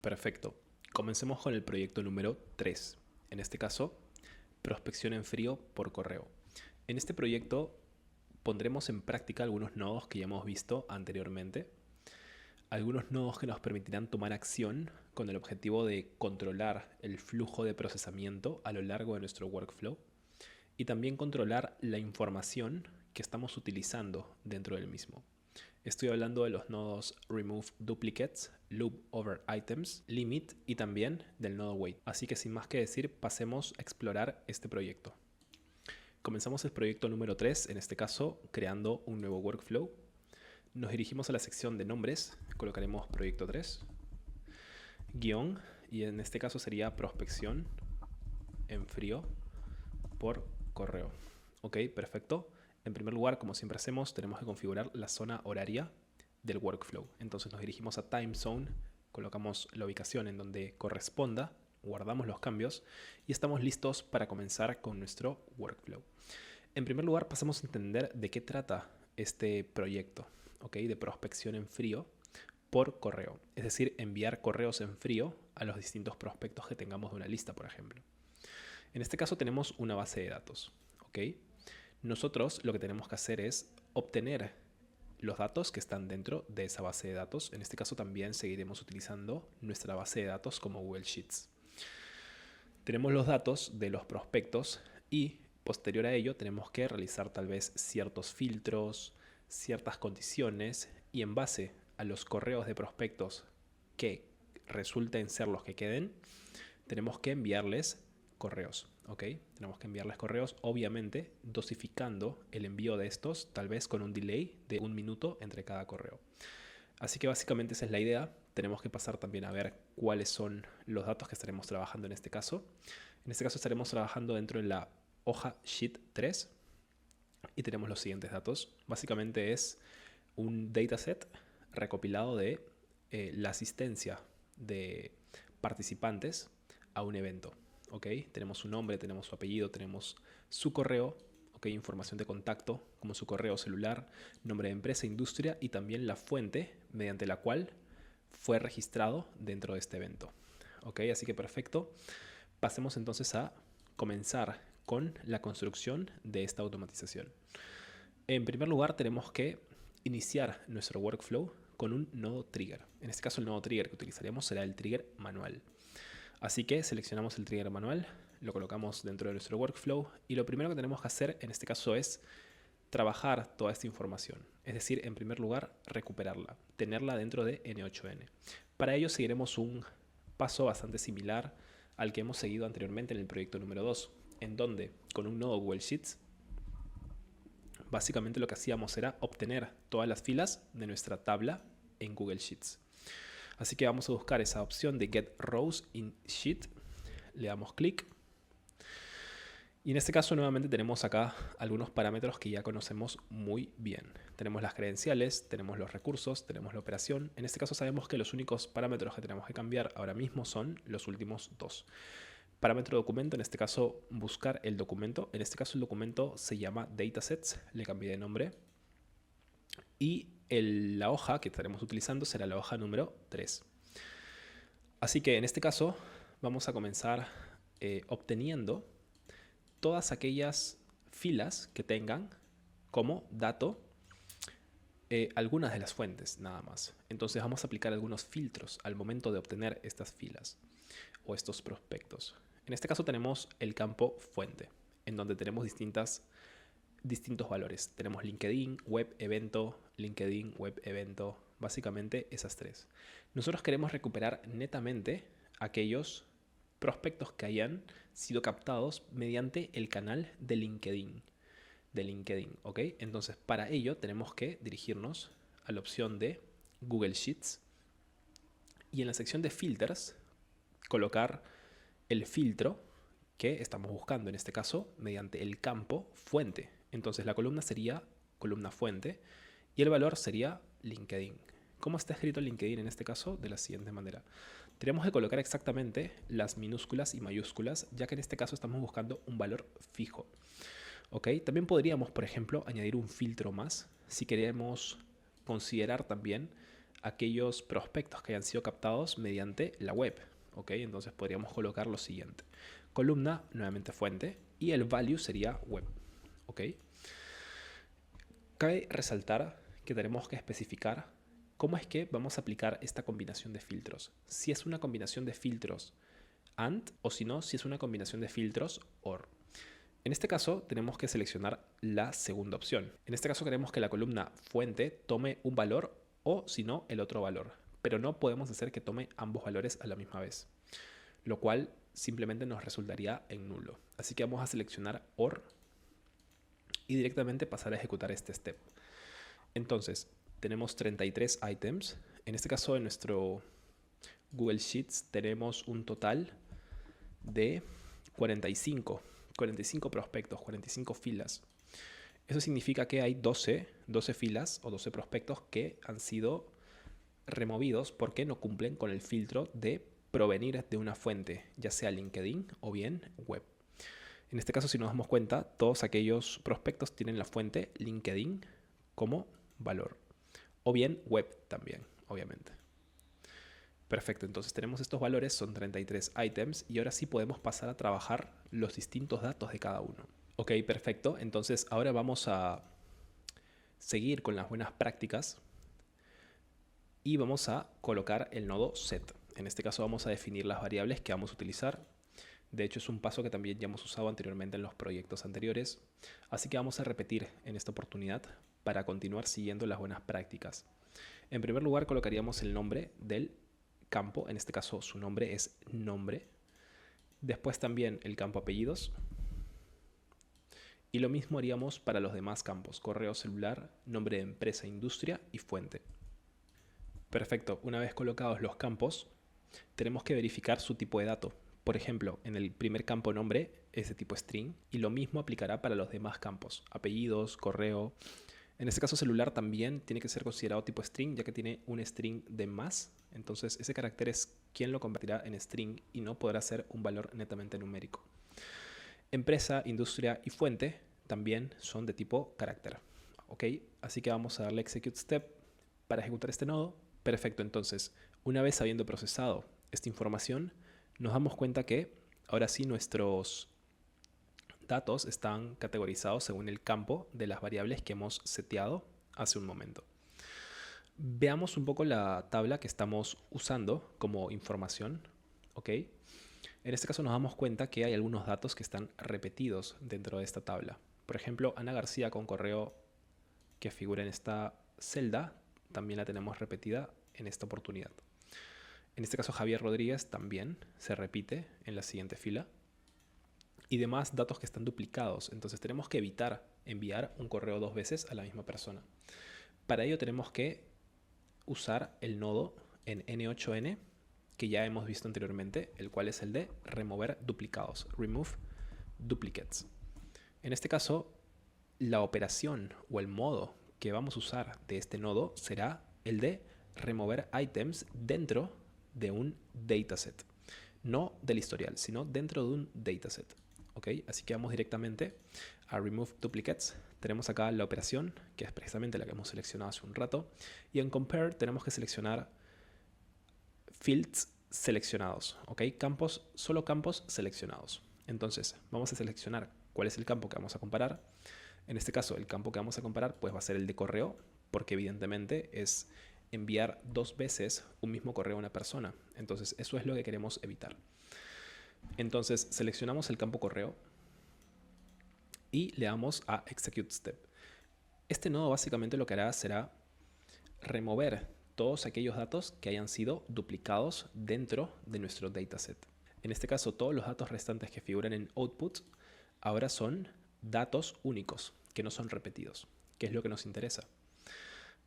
Perfecto. Comencemos con el proyecto número 3. En este caso, prospección en frío por correo. En este proyecto pondremos en práctica algunos nodos que ya hemos visto anteriormente. Algunos nodos que nos permitirán tomar acción con el objetivo de controlar el flujo de procesamiento a lo largo de nuestro workflow y también controlar la información que estamos utilizando dentro del mismo. Estoy hablando de los nodos Remove Duplicates, Loop Over Items, Limit y también del nodo Wait. Así que sin más que decir, pasemos a explorar este proyecto. Comenzamos el proyecto número 3, en este caso creando un nuevo workflow. Nos dirigimos a la sección de nombres, colocaremos proyecto 3, guión, y en este caso sería prospección en frío por correo. Ok, perfecto. En primer lugar, como siempre hacemos, tenemos que configurar la zona horaria del workflow. Entonces nos dirigimos a Time Zone, colocamos la ubicación en donde corresponda, guardamos los cambios y estamos listos para comenzar con nuestro workflow. En primer lugar, pasamos a entender de qué trata este proyecto, ¿ok? De prospección en frío por correo. Es decir, enviar correos en frío a los distintos prospectos que tengamos de una lista, por ejemplo. En este caso tenemos una base de datos, ¿ok? Nosotros lo que tenemos que hacer es obtener los datos que están dentro de esa base de datos. En este caso también seguiremos utilizando nuestra base de datos como Google Sheets. Tenemos los datos de los prospectos y posterior a ello tenemos que realizar tal vez ciertos filtros, ciertas condiciones y en base a los correos de prospectos que resulten ser los que queden, tenemos que enviarles correos, ¿ok? Tenemos que enviarles correos, obviamente dosificando el envío de estos, tal vez con un delay de 1 minuto entre cada correo. Así que básicamente esa es la idea. Tenemos que pasar también a ver cuáles son los datos que estaremos trabajando en este caso. En este caso estaremos trabajando dentro de la hoja Sheet 3 y tenemos los siguientes datos. Básicamente es un dataset recopilado de la asistencia de participantes a un evento. ¿Okay? Tenemos su nombre, tenemos su apellido, tenemos su correo, ¿okay? Información de contacto como su correo celular, nombre de empresa, industria y también la fuente mediante la cual fue registrado dentro de este evento. ¿Okay? Así que perfecto. Pasemos entonces a comenzar con la construcción de esta automatización. En primer lugar tenemos que iniciar nuestro workflow con un nodo trigger. En este caso el nodo trigger que utilizaremos será el trigger manual. Así que seleccionamos el trigger manual, lo colocamos dentro de nuestro workflow y lo primero que tenemos que hacer en este caso es trabajar toda esta información. Es decir, en primer lugar, recuperarla, tenerla dentro de N8N. Para ello seguiremos un paso bastante similar al que hemos seguido anteriormente en el proyecto número 2, en donde con un nodo Google Sheets, básicamente lo que hacíamos era obtener todas las filas de nuestra tabla en Google Sheets. Así que vamos a buscar esa opción de Get Rows in Sheet. Le damos clic. Y en este caso nuevamente tenemos acá algunos parámetros que ya conocemos muy bien. Tenemos las credenciales, tenemos los recursos, tenemos la operación. En este caso sabemos que los únicos parámetros que tenemos que cambiar ahora mismo son los últimos dos. Parámetro documento, en este caso buscar el documento. En este caso el documento se llama Datasets, le cambié de nombre. Y la hoja que estaremos utilizando será la hoja número 3. Así que en este caso vamos a comenzar obteniendo todas aquellas filas que tengan como dato algunas de las fuentes nada más. Entonces vamos a aplicar algunos filtros al momento de obtener estas filas o estos prospectos. En este caso tenemos el campo fuente, en donde tenemos distintos valores. Tenemos LinkedIn, web, evento, LinkedIn, web, evento, básicamente esas tres. Nosotros queremos recuperar netamente aquellos prospectos que hayan sido captados mediante el canal de LinkedIn. ¿Ok? Entonces, para ello tenemos que dirigirnos a la opción de Google Sheets y en la sección de filters colocar el filtro que estamos buscando, en este caso, mediante el campo fuente. Entonces la columna sería columna fuente y el valor sería LinkedIn. ¿Cómo está escrito LinkedIn en este caso? De la siguiente manera. Tenemos que colocar exactamente las minúsculas y mayúsculas, ya que en este caso estamos buscando un valor fijo. ¿Ok? También podríamos, por ejemplo, añadir un filtro más si queremos considerar también aquellos prospectos que hayan sido captados mediante la web. ¿Ok? Entonces podríamos colocar lo siguiente. Columna, nuevamente fuente, y el value sería web. ¿Ok? Cabe resaltar que tenemos que especificar cómo es que vamos a aplicar esta combinación de filtros. Si es una combinación de filtros AND o si no, si es una combinación de filtros OR. En este caso tenemos que seleccionar la segunda opción. En este caso queremos que la columna fuente tome un valor o si no el otro valor, pero no podemos hacer que tome ambos valores a la misma vez, lo cual simplemente nos resultaría en nulo. Así que vamos a seleccionar OR y directamente pasar a ejecutar este step. Entonces tenemos 33 items. En este caso en nuestro Google Sheets tenemos un total de 45 prospectos, 45 filas. Eso significa que hay 12 filas o 12 prospectos que han sido removidos porque no cumplen con el filtro de provenir de una fuente, ya sea LinkedIn o bien web. En este caso, si nos damos cuenta, todos aquellos prospectos tienen la fuente LinkedIn como valor, o bien web también, obviamente. Perfecto, entonces tenemos estos valores, son 33 items y ahora sí podemos pasar a trabajar los distintos datos de cada uno. Ok, perfecto, entonces ahora vamos a seguir con las buenas prácticas y vamos a colocar el nodo set. En este caso vamos a definir las variables que vamos a utilizar. De hecho es un paso que también ya hemos usado anteriormente en los proyectos anteriores, así que vamos a repetir en esta oportunidad para continuar siguiendo las buenas prácticas. En primer lugar colocaríamos el nombre del campo, en este caso su nombre es nombre. Después también el campo apellidos. Y lo mismo haríamos para los demás campos, correo celular, nombre de empresa, industria y fuente. Perfecto, una vez colocados los campos, tenemos que verificar su tipo de dato. Por ejemplo, en el primer campo nombre es de tipo string y lo mismo aplicará para los demás campos, apellidos, correo. En este caso celular también tiene que ser considerado tipo string ya que tiene un string de más. Entonces ese carácter es quien lo convertirá en string y no podrá ser un valor netamente numérico. Empresa, industria y fuente también son de tipo carácter. ¿Ok? Así que vamos a darle execute step para ejecutar este nodo. Perfecto, entonces una vez habiendo procesado esta información, nos damos cuenta que ahora sí nuestros datos están categorizados según el campo de las variables que hemos seteado hace un momento. Veamos un poco la tabla que estamos usando como información. ¿Ok? En este caso nos damos cuenta que hay algunos datos que están repetidos dentro de esta tabla. Por ejemplo, Ana García con correo que figura en esta celda también la tenemos repetida en esta oportunidad. En este caso Javier Rodríguez también se repite en la siguiente fila. Y demás datos que están duplicados. Entonces tenemos que evitar enviar un correo 2 veces a la misma persona. Para ello tenemos que usar el nodo en N8N que ya hemos visto anteriormente, el cual es el de remover duplicados, remove duplicates. En este caso, la operación o el modo que vamos a usar de este nodo será el de remover items dentro de un dataset. No del historial, sino dentro de un dataset. ¿Ok? Así que vamos directamente a remove duplicates. Tenemos acá la operación, que es precisamente la que hemos seleccionado hace un rato. Y en compare tenemos que seleccionar fields seleccionados, ¿ok? Campos, solo campos seleccionados. Entonces, vamos a seleccionar cuál es el campo que vamos a comparar. En este caso, el campo que vamos a comparar pues va a ser el de correo, porque evidentemente es enviar 2 veces un mismo correo a una persona. Entonces, eso es lo que queremos evitar. Entonces, seleccionamos el campo correo y le damos a execute step. Este nodo básicamente lo que hará será remover todos aquellos datos que hayan sido duplicados dentro de nuestro dataset. En este caso, todos los datos restantes que figuran en output ahora son datos únicos, que no son repetidos, que es lo que nos interesa.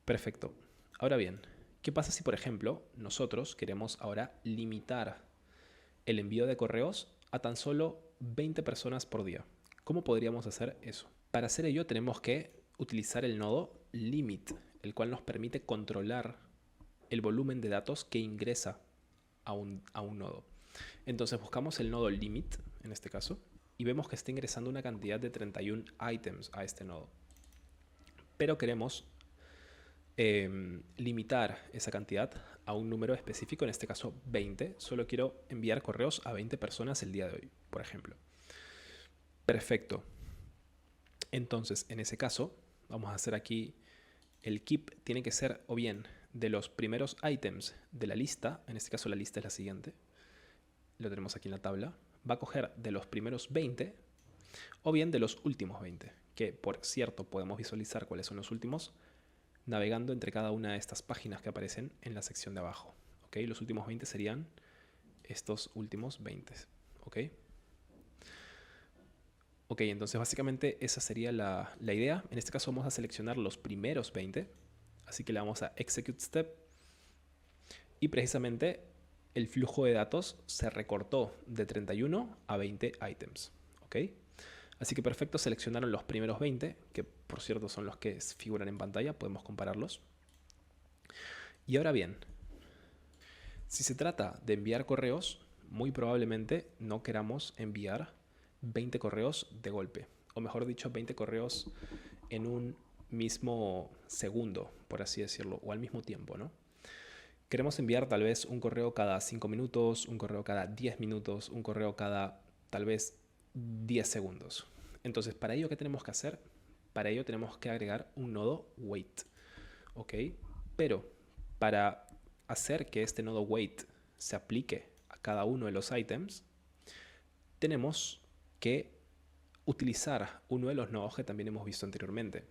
Perfecto. Ahora bien, ¿qué pasa si, por ejemplo, nosotros queremos ahora limitar el envío de correos a tan solo 20 personas por día? ¿Cómo podríamos hacer eso? Para hacer ello tenemos que utilizar el nodo limit, el cual nos permite controlar el volumen de datos que ingresa a un nodo. Entonces buscamos el nodo limit, en este caso, y vemos que está ingresando una cantidad de 31 items a este nodo. Pero queremos limitar esa cantidad a un número específico, en este caso 20. Solo quiero enviar correos a 20 personas el día de hoy, por ejemplo. Perfecto. Entonces, en ese caso, vamos a hacer aquí el keep tiene que ser o bien de los primeros items de la lista, en este caso la lista es la siguiente, lo tenemos aquí en la tabla, va a coger de los primeros 20 o bien de los últimos 20, que por cierto podemos visualizar cuáles son los últimos navegando entre cada una de estas páginas que aparecen en la sección de abajo. ¿Okay? Los últimos 20 serían estos últimos 20. ¿Okay? Ok, entonces básicamente esa sería la idea. En este caso vamos a seleccionar los primeros 20. Así que le vamos a Execute Step. Y precisamente el flujo de datos se recortó de 31 a 20 items. ¿Ok? Así que perfecto, seleccionaron los primeros 20, que por cierto son los que figuran en pantalla. Podemos compararlos. Y ahora bien, si se trata de enviar correos, muy probablemente no queramos enviar 20 correos de golpe, o mejor dicho, 20 correos en un mismo segundo, por así decirlo, o al mismo tiempo, ¿no? Queremos enviar tal vez un correo cada 5 minutos, un correo cada 10 minutos, un correo cada tal vez 10 segundos. Entonces, para ello, ¿qué tenemos que hacer? Para ello tenemos que agregar un nodo wait, ¿ok? Pero para hacer que este nodo wait se aplique a cada uno de los items, tenemos que utilizar uno de los nodos que también hemos visto anteriormente.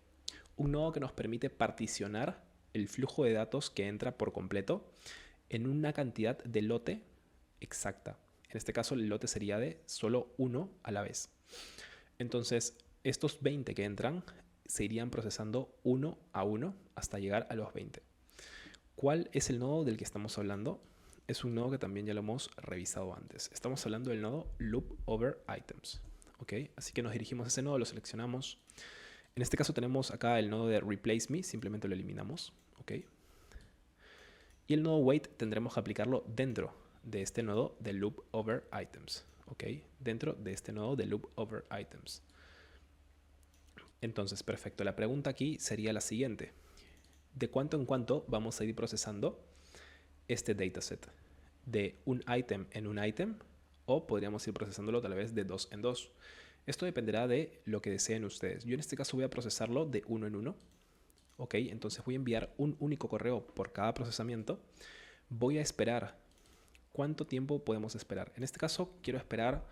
Un nodo que nos permite particionar el flujo de datos que entra por completo en una cantidad de lote exacta. En este caso el lote sería de solo uno a la vez. Entonces estos 20 que entran se irían procesando uno a uno hasta llegar a los 20. ¿Cuál es el nodo del que estamos hablando? Es un nodo que también ya lo hemos revisado antes. Estamos hablando del nodo Loop Over Items. ¿Okay? Así que nos dirigimos a ese nodo, lo seleccionamos. En este caso tenemos acá el nodo de Replace Me, simplemente lo eliminamos. ¿Okay? Y el nodo Wait tendremos que aplicarlo dentro de este nodo de Loop Over Items. ¿Okay? Dentro de este nodo de Loop Over Items. Entonces, perfecto. La pregunta aquí sería la siguiente. ¿De cuánto en cuánto vamos a ir procesando este dataset? ¿De un item en un item? O podríamos ir procesándolo tal vez de 2 en 2. Esto dependerá de lo que deseen ustedes. Yo en este caso voy a procesarlo de 1 en 1. Ok, entonces voy a enviar un único correo por cada procesamiento. Voy a esperar. ¿Cuánto tiempo podemos esperar? En este caso quiero esperar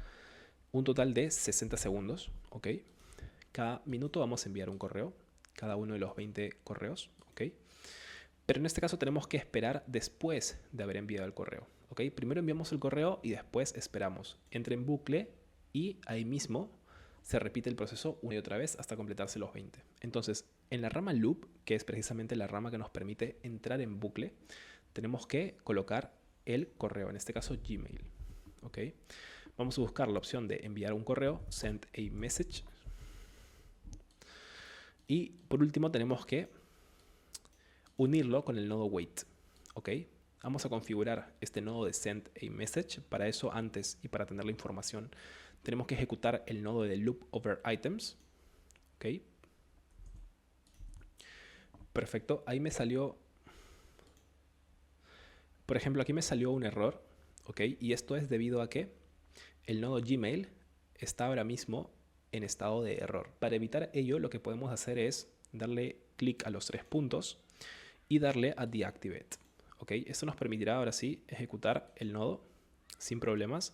un total de 60 segundos. Ok, cada minuto vamos a enviar un correo. Cada uno de los 20 correos. Ok, pero en este caso tenemos que esperar después de haber enviado el correo. ¿Ok? Primero enviamos el correo y después esperamos. Entra en bucle y ahí mismo se repite el proceso una y otra vez hasta completarse los 20. Entonces, en la rama loop, que es precisamente la rama que nos permite entrar en bucle, tenemos que colocar el correo, en este caso Gmail. ¿Ok? Vamos a buscar la opción de enviar un correo, send a message. Y por último tenemos que unirlo con el nodo wait. ¿Ok? Vamos a configurar este nodo de send a message. Para eso, antes y para tener la información, tenemos que ejecutar el nodo de loop over items. ¿Ok? Perfecto. Ahí me salió, por ejemplo, aquí me salió un error. ¿Ok? Y esto es debido a que el nodo Gmail está ahora mismo en estado de error. Para evitar ello, lo que podemos hacer es darle clic a los 3 puntos y darle a Deactivate. ¿Ok? Esto nos permitirá ahora sí ejecutar el nodo sin problemas,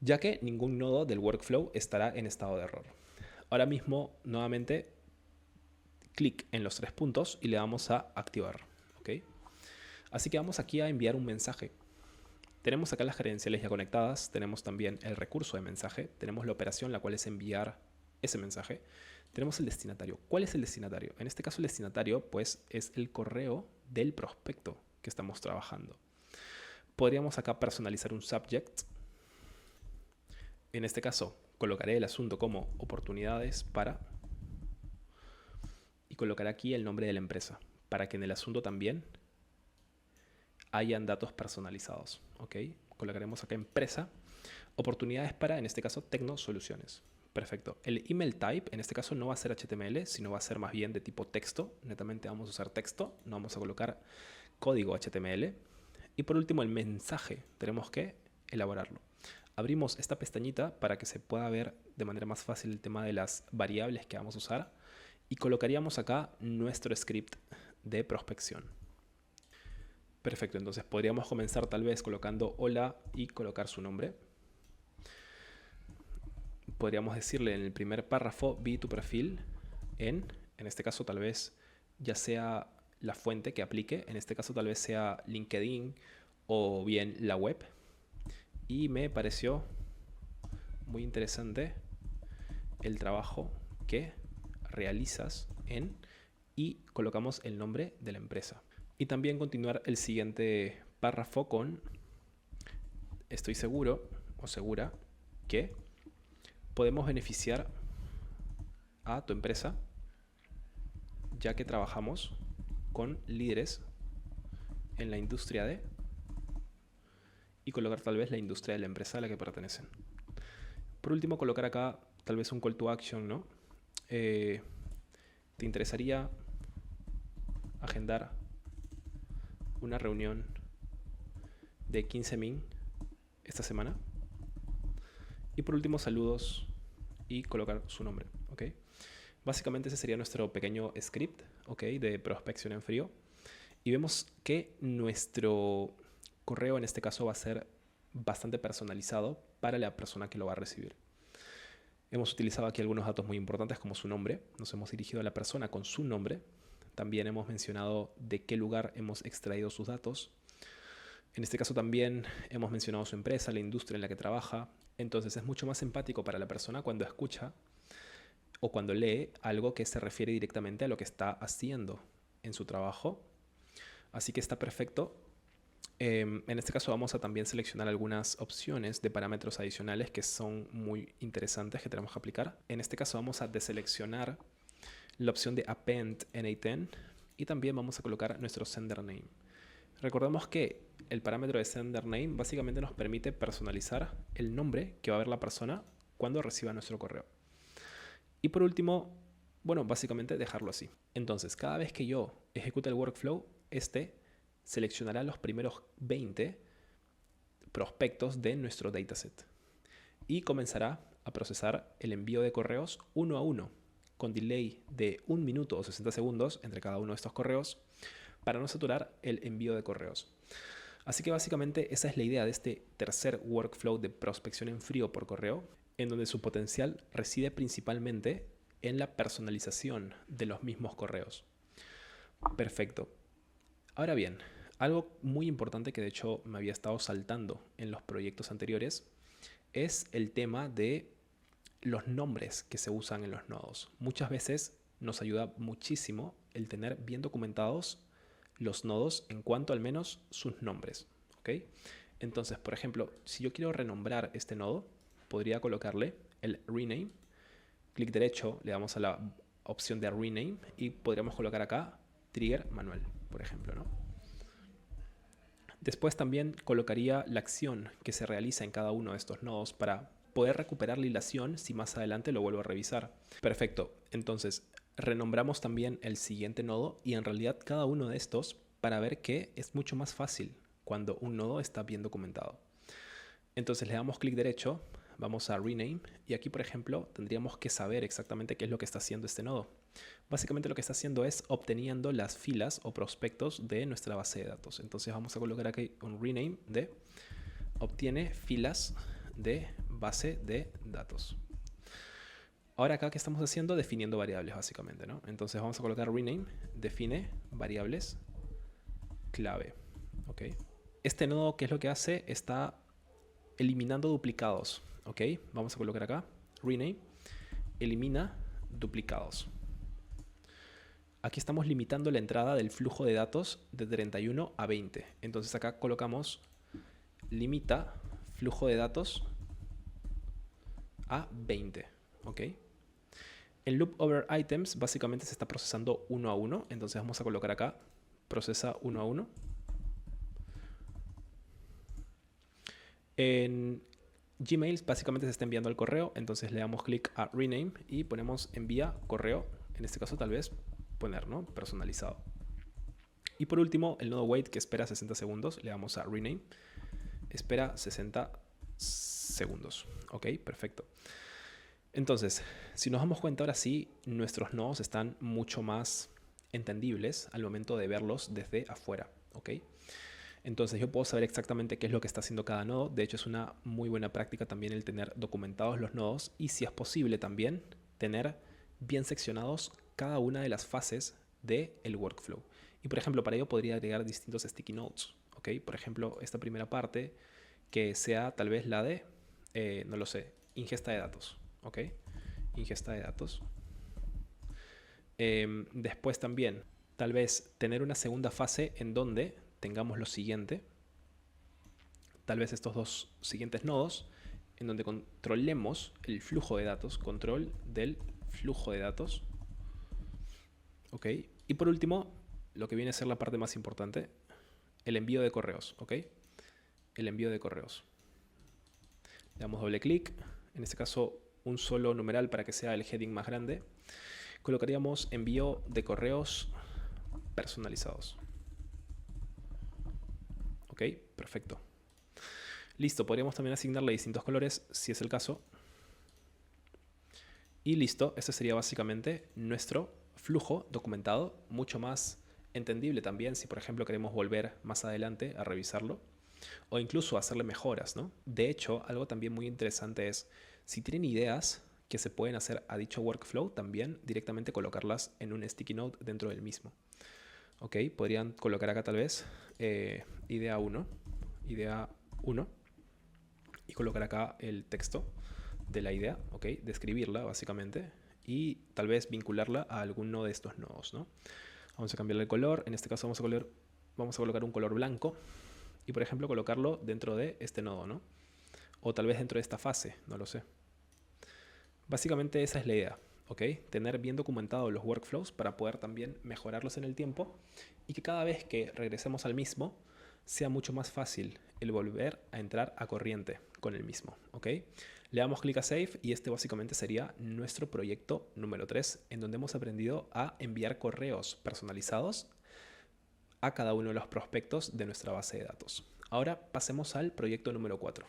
ya que ningún nodo del workflow estará en estado de error. Ahora mismo, nuevamente, clic en los 3 puntos y le damos a activar. ¿Ok? Así que vamos aquí a enviar un mensaje. Tenemos acá las credenciales ya conectadas, tenemos también el recurso de mensaje, tenemos la operación, la cual es enviar ese mensaje. Tenemos el destinatario. ¿Cuál es el destinatario? En este caso el destinatario pues es el correo del prospecto que estamos trabajando. Podríamos acá personalizar un subject. En este caso colocaré el asunto como oportunidades para y colocaré aquí el nombre de la empresa para que en el asunto también hayan datos personalizados. ¿Ok? Colocaremos acá empresa, oportunidades para, en este caso, Tecno Soluciones. Perfecto. El email type en este caso no va a ser HTML, sino va a ser más bien de tipo texto. Netamente vamos a usar texto, no vamos a colocar código HTML. Y por último, el mensaje. Tenemos que elaborarlo. Abrimos esta pestañita para que se pueda ver de manera más fácil el tema de las variables que vamos a usar. Y colocaríamos acá nuestro script de prospección. Perfecto, entonces podríamos comenzar tal vez colocando hola y colocar su nombre. Podríamos decirle en el primer párrafo, vi tu perfil en este caso tal vez ya sea la fuente que aplique, en este caso tal vez sea LinkedIn o bien la web. Y me pareció muy interesante el trabajo que realizas en, y colocamos el nombre de la empresa. Y también continuar el siguiente párrafo con estoy seguro o segura que podemos beneficiar a tu empresa ya que trabajamos con líderes en la industria de, y colocar tal vez la industria de la empresa a la que pertenecen. Por último, colocar acá tal vez un call to action, ¿no? ¿Te interesaría agendar una reunión de 15 min esta semana? Y por último, saludos y colocar su nombre, ¿ok? Básicamente ese sería nuestro pequeño script, ¿ok? De prospección en frío. Y vemos que nuestro correo en este caso va a ser bastante personalizado para la persona que lo va a recibir. Hemos utilizado aquí algunos datos muy importantes como su nombre. Nos hemos dirigido a la persona con su nombre. También hemos mencionado de qué lugar hemos extraído sus datos. En este caso también hemos mencionado su empresa, la industria en la que trabaja. Entonces es mucho más empático para la persona cuando escucha o cuando lee algo que se refiere directamente a lo que está haciendo en su trabajo. Así que está perfecto. En este caso vamos a también seleccionar algunas opciones de parámetros adicionales que son muy interesantes que tenemos que aplicar. En este caso vamos a deseleccionar la opción de Append NA10 y también vamos a colocar nuestro sender name. Recordemos que el parámetro de sender name básicamente nos permite personalizar el nombre que va a ver la persona cuando reciba nuestro correo. Y por último, bueno, básicamente dejarlo así. Entonces, cada vez que yo ejecute el workflow, seleccionará los primeros 20 prospectos de nuestro dataset y comenzará a procesar el envío de correos uno a uno con delay de 1 minuto o 60 segundos entre cada uno de estos correos para no saturar el envío de correos. Así que básicamente esa es la idea de este tercer workflow de prospección en frío por correo, en donde su potencial reside principalmente en la personalización de los mismos correos. Perfecto. Ahora bien, algo muy importante que de hecho me había estado saltando en los proyectos anteriores es el tema de los nombres que se usan en los nodos. Muchas veces nos ayuda muchísimo el tener bien documentados los nodos en cuanto al menos sus nombres, ¿ok? Entonces, por ejemplo, si yo quiero renombrar este nodo, podría colocarle el rename. Clic derecho, le damos a la opción de rename y podríamos colocar acá trigger manual, por ejemplo, ¿no? Después también colocaría la acción que se realiza en cada uno de estos nodos para poder recuperar la hilación si más adelante lo vuelvo a revisar. Perfecto, entonces renombramos también el siguiente nodo y en realidad cada uno de estos para ver que es mucho más fácil cuando un nodo está bien documentado. Entonces le damos clic derecho, vamos a rename y aquí por ejemplo tendríamos que saber exactamente qué es lo que está haciendo este nodo. Básicamente lo que está haciendo es obteniendo las filas o prospectos de nuestra base de datos. Entonces vamos a colocar aquí un rename de obtiene filas de base de datos. Ahora acá, ¿qué estamos haciendo? Definiendo variables básicamente, ¿no? Entonces vamos a colocar rename, define variables clave, ¿ok? Este nodo, ¿qué es lo que hace? Está eliminando duplicados, ¿ok? Vamos a colocar acá rename, elimina duplicados. Aquí estamos limitando la entrada del flujo de datos de 31 a 20. Entonces acá colocamos limita flujo de datos a 20, ¿ok? El loop over items básicamente se está procesando uno a uno. Entonces vamos a colocar acá procesa uno a uno. En Gmail básicamente se está enviando al correo, entonces le damos clic a Rename y ponemos envía correo, en este caso tal vez poner, ¿no? Personalizado. Y por último, el nodo wait que espera 60 segundos, le damos a Rename, espera 60 segundos. Ok, perfecto. Entonces, si nos damos cuenta ahora sí, nuestros nodos están mucho más entendibles al momento de verlos desde afuera. ¿Ok? Entonces yo puedo saber exactamente qué es lo que está haciendo cada nodo. De hecho, es una muy buena práctica también el tener documentados los nodos y, si es posible, también tener bien seccionados cada una de las fases del workflow. Y por ejemplo, para ello podría agregar distintos sticky notes. ¿Ok? Por ejemplo, esta primera parte que sea tal vez la de, no lo sé, ingesta de datos. ¿Ok? Ingesta de datos. Después también, tal vez tener una segunda fase en donde tengamos lo siguiente. Tal vez estos dos siguientes nodos en donde controlemos el flujo de datos, control del flujo de datos. ¿Ok? Y por último, lo que viene a ser la parte más importante, el envío de correos. ¿Ok? El envío de correos. Le damos doble clic, en este caso un solo numeral para que sea el heading más grande. Colocaríamos envío de correos personalizados. Ok, perfecto. Listo, podríamos también asignarle distintos colores si es el caso. Y listo, este sería básicamente nuestro flujo documentado, mucho más entendible también si por ejemplo queremos volver más adelante a revisarlo o incluso hacerle mejoras, ¿no? De hecho, algo también muy interesante es, si tienen ideas que se pueden hacer a dicho workflow, también directamente colocarlas en un sticky note dentro del mismo. Ok, podrían colocar acá tal vez idea 1 y colocar acá el texto de la idea, ok, describirla básicamente y tal vez vincularla a alguno de estos nodos, ¿no? Vamos a cambiarle el color, en este caso vamos a colocar un color blanco y por ejemplo colocarlo dentro de este nodo, ¿no? O tal vez dentro de esta fase, no lo sé. Básicamente esa es la idea, ¿ok? Tener bien documentados los workflows para poder también mejorarlos en el tiempo y que cada vez que regresemos al mismo sea mucho más fácil el volver a entrar a corriente con el mismo, ¿ok? Le damos clic a Save y este básicamente sería nuestro proyecto número 3, en donde hemos aprendido a enviar correos personalizados a cada uno de los prospectos de nuestra base de datos. Ahora pasemos al proyecto número 4.